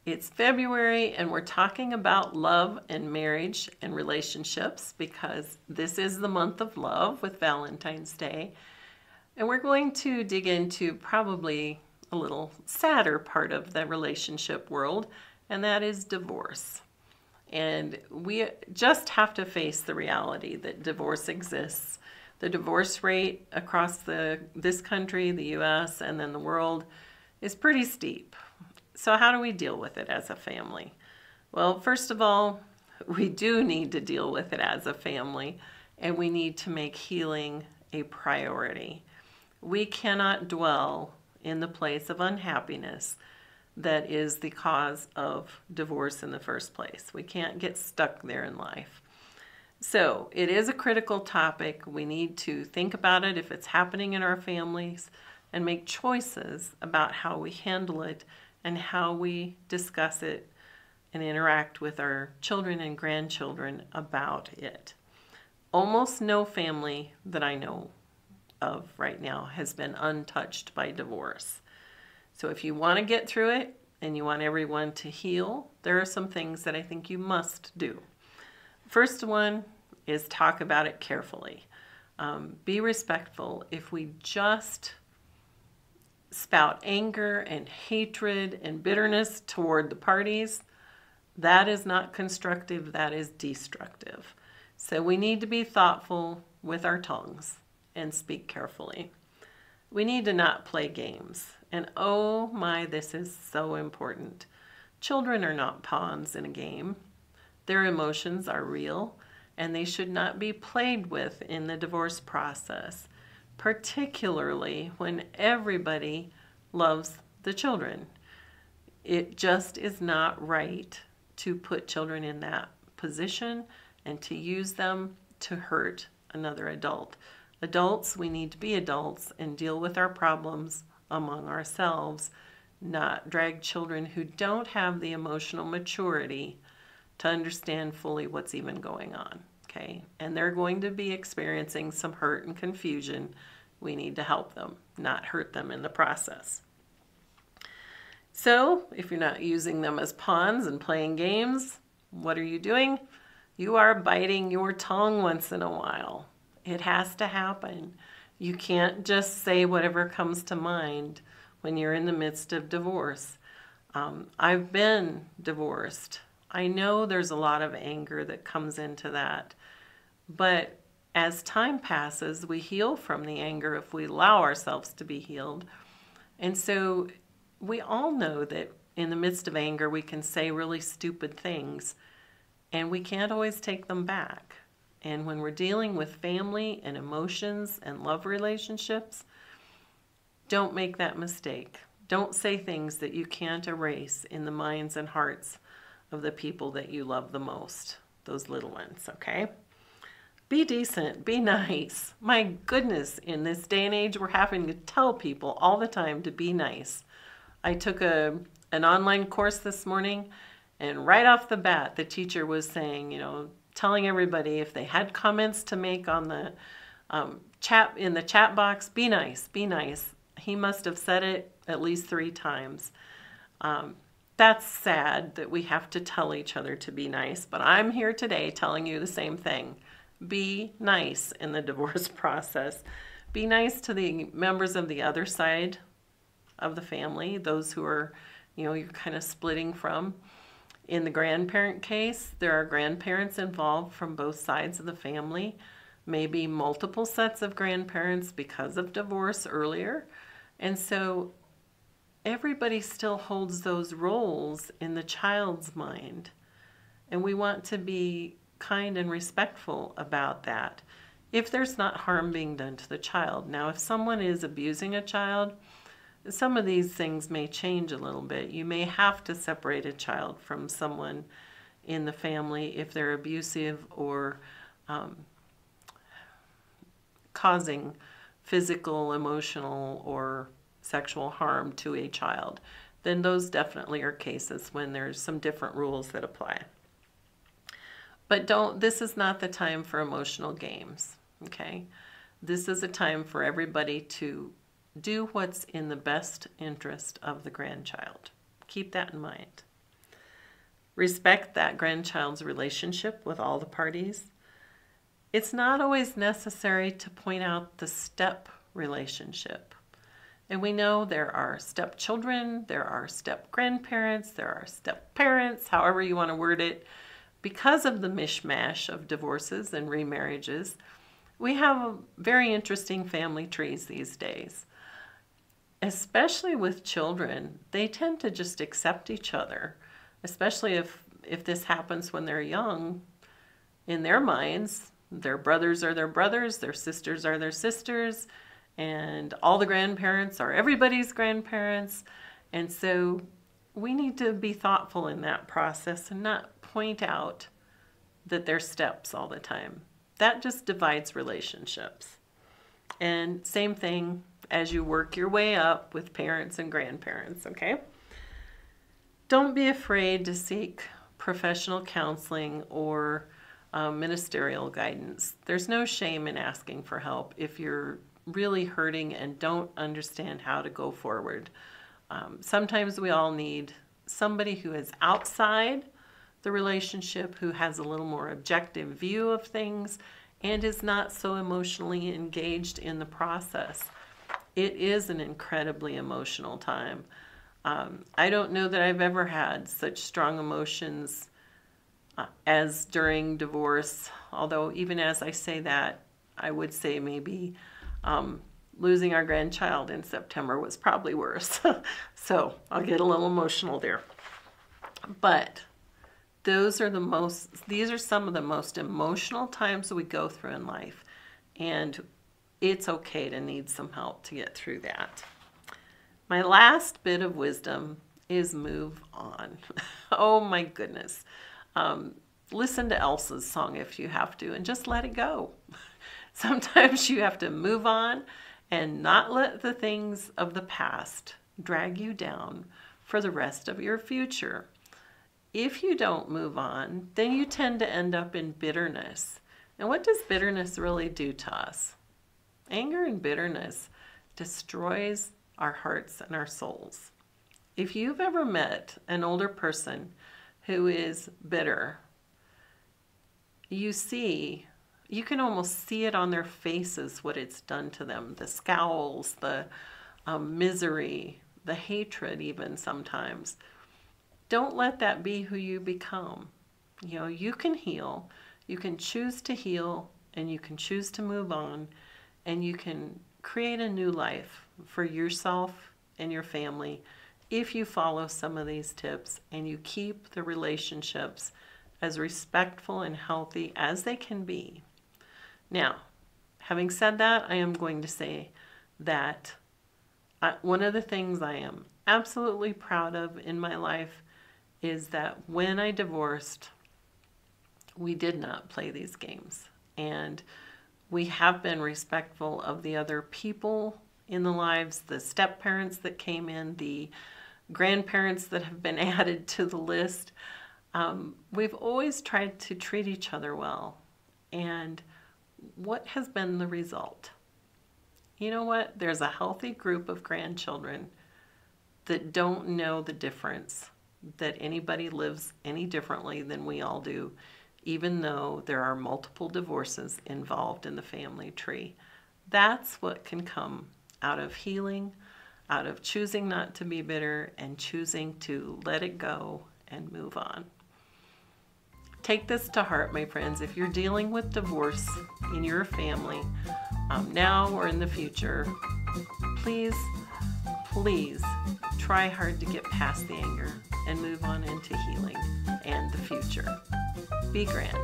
It's February and we're talking about love and marriage and relationships because this is the month of love with Valentine's Day. And we're going to dig into probably a little sadder part of the relationship world, and that is divorce. And we just have to face the reality that divorce exists. The divorce rate across this country, the US, and then the world is pretty steep. So how do we deal with it as a family? Well, first of all, we do need to deal with it as a family, and we need to make healing a priority. We cannot dwell in the place of unhappiness that is the cause of divorce in the first place. We can't get stuck there in life. So it is a critical topic. We need to think about it if it's happening in our families and make choices about how we handle it and how we discuss it and interact with our children and grandchildren about it. Almost no family that I know of right now has been untouched by divorce. So if you want to get through it and you want everyone to heal, there are some things that I think you must do. First one is talk about it carefully. Be respectful. If we just spout anger and hatred and bitterness toward the parties, that is not constructive, that is destructive. So we need to be thoughtful with our tongues and speak carefully. We need to not play games. And oh my, this is so important. Children are not pawns in a game. Their emotions are real, and they should not be played with in the divorce process, particularly when everybody loves the children. It just is not right to put children in that position and to use them to hurt another adult. Adults, we need to be adults and deal with our problems among ourselves, not drag children who don't have the emotional maturity to understand fully what's even going on. Okay, and they're going to be experiencing some hurt and confusion. We need to help them, not hurt them in the process. So, if you're not using them as pawns and playing games, what are you doing? You are biting your tongue once in a while. It has to happen. You can't just say whatever comes to mind when you're in the midst of divorce. I've been divorced. I know there's a lot of anger that comes into that. But as time passes, we heal from the anger if we allow ourselves to be healed. And so we all know that in the midst of anger, we can say really stupid things, and we can't always take them back. And when we're dealing with family and emotions and love relationships, don't make that mistake. Don't say things that you can't erase in the minds and hearts of the people that you love the most, those little ones, okay? Be decent, be nice. My goodness, in this day and age, we're having to tell people all the time to be nice. I took an online course this morning, and right off the bat, the teacher was saying, telling everybody if they had comments to make on the chat box, be nice, be nice. He must have said it at least 3 times. That's sad that we have to tell each other to be nice, but I'm here today telling you the same thing. Be nice in the divorce process. Be nice to the members of the other side of the family, those who are, you're kind of splitting from. In the grandparent case, there are grandparents involved from both sides of the family, maybe multiple sets of grandparents because of divorce earlier. And so everybody still holds those roles in the child's mind. And we want to be kind and respectful about that if there's not harm being done to the child. Now, if someone is abusing a child, some of these things may change a little bit. You may have to separate a child from someone in the family if they're abusive or causing physical, emotional, or sexual harm to a child. Then those definitely are cases when there's some different rules that apply. But this is not the time for emotional games, okay? This is a time for everybody to do what's in the best interest of the grandchild. Keep that in mind. Respect that grandchild's relationship with all the parties. It's not always necessary to point out the step relationship. And we know there are stepchildren, there are step-grandparents, there are step-parents, however you want to word it. Because of the mishmash of divorces and remarriages, we have very interesting family trees these days. Especially with children, they tend to just accept each other, especially if this happens when they're young. In their minds, their brothers are their brothers, their sisters are their sisters, and all the grandparents are everybody's grandparents. And so we need to be thoughtful in that process and not point out that they're steps all the time. That just divides relationships. And same thing as you work your way up with parents and grandparents, okay? Don't be afraid to seek professional counseling or ministerial guidance. There's no shame in asking for help if you're really hurting and don't understand how to go forward. Sometimes we all need somebody who is outside the relationship, who has a little more objective view of things and is not so emotionally engaged in the process. It is an incredibly emotional time. I don't know that I've ever had such strong emotions as during divorce, although even as I say that, I would say maybe losing our grandchild in September was probably worse. So I'll get a little emotional there. But these are some of the most emotional times that we go through in life. And it's okay to need some help to get through that. My last bit of wisdom is move on. Oh my goodness. Listen to Elsa's song if you have to and just let it go. Sometimes you have to move on and not let the things of the past drag you down for the rest of your future. If you don't move on, then you tend to end up in bitterness. And what does bitterness really do to us? Anger and bitterness destroys our hearts and our souls. If you've ever met an older person who is bitter, you can almost see it on their faces what it's done to them. The scowls, the misery, the hatred even sometimes. Don't let that be who you become. You know, you can heal, you can choose to heal, and you can choose to move on, and you can create a new life for yourself and your family if you follow some of these tips and you keep the relationships as respectful and healthy as they can be. Now, having said that, I am going to say that one of the things I am absolutely proud of in my life is that when I divorced, we did not play these games. And we have been respectful of the other people in the lives, the step-parents that came in, the grandparents that have been added to the list. We've always tried to treat each other well. And what has been the result? You know what? There's a healthy group of grandchildren that don't know the difference, that anybody lives any differently than we all do, even though there are multiple divorces involved in the family tree. That's what can come out of healing, out of choosing not to be bitter and choosing to let it go and move on. Take this to heart, my friends. If you're dealing with divorce in your family, now or in the future, please try hard to get past the anger and move on into healing and the future. Be grand.